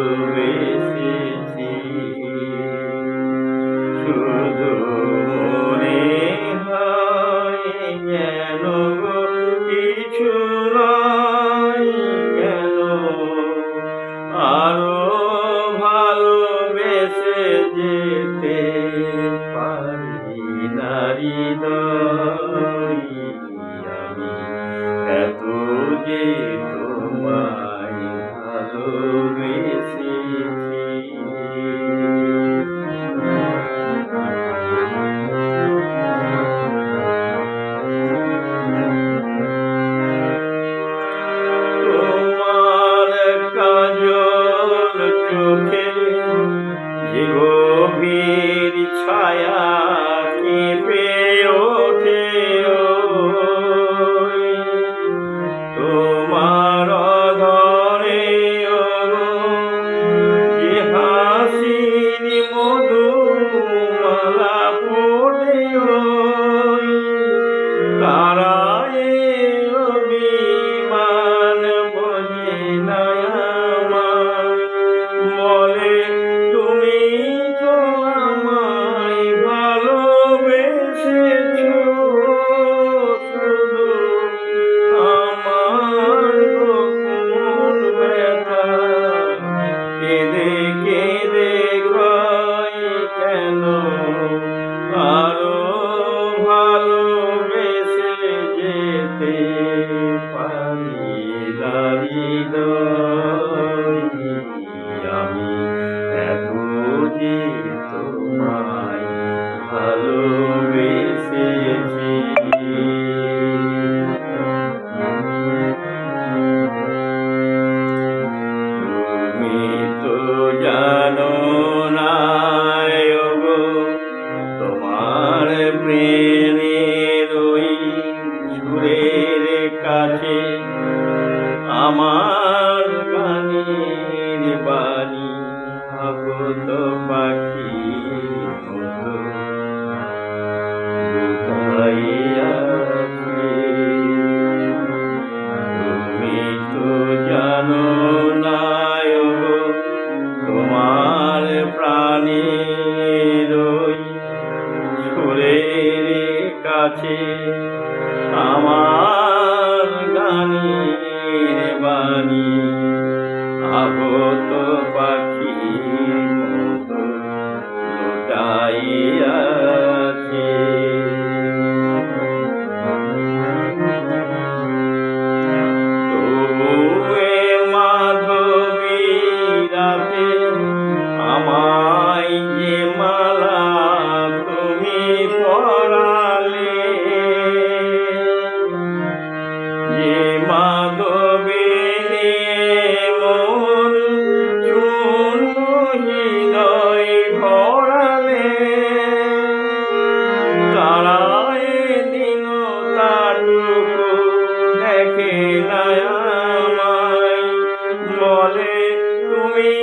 ভালোবেসেছি, শুধু মনে হয় যেন কিছু নয়, কেন আরো ভালোবেসে যেতে পারি না হৃদয়। আমি এত যে তোমায় ভালোবেসেছি। তোমার কাজল চোখে যে গভীর ছায়া কেঁপে ওঠে, তোমার অধরে যে হাসির মধুমালা পড়ে, তারায় অভিমান বোঝে না আমার, বলে তুমি তো আমায় ভালোবেসেছো, শুধু আমার গোপন ব্যথা কেঁদে কেঁদে কয় কেন আরো ভালোবেসে যেতে পারি না হৃদয়। আমি এত যে তোমায় ভালোবেসেছি। তুমি তো জানো না গো, তোমার প্রেমের ওই সুরের কাছে আমার গানের বাণী আগত পাখির মতো লুকাইয়া আছে। তুমি তো জানো না গো, তোমার প্রাণের ওই সুরের কাছে আমার গানের বাণী আহত পাখির মতো লুটাইয়া আছে। তবু এ মাধবী রাতে আমায় যে মালা তুমি পরালে, যে মাধবী মন শূন্য হৃদয় ভরালে, তারায় দিন তাটুকু দেখে না আমায়, বলে তুমি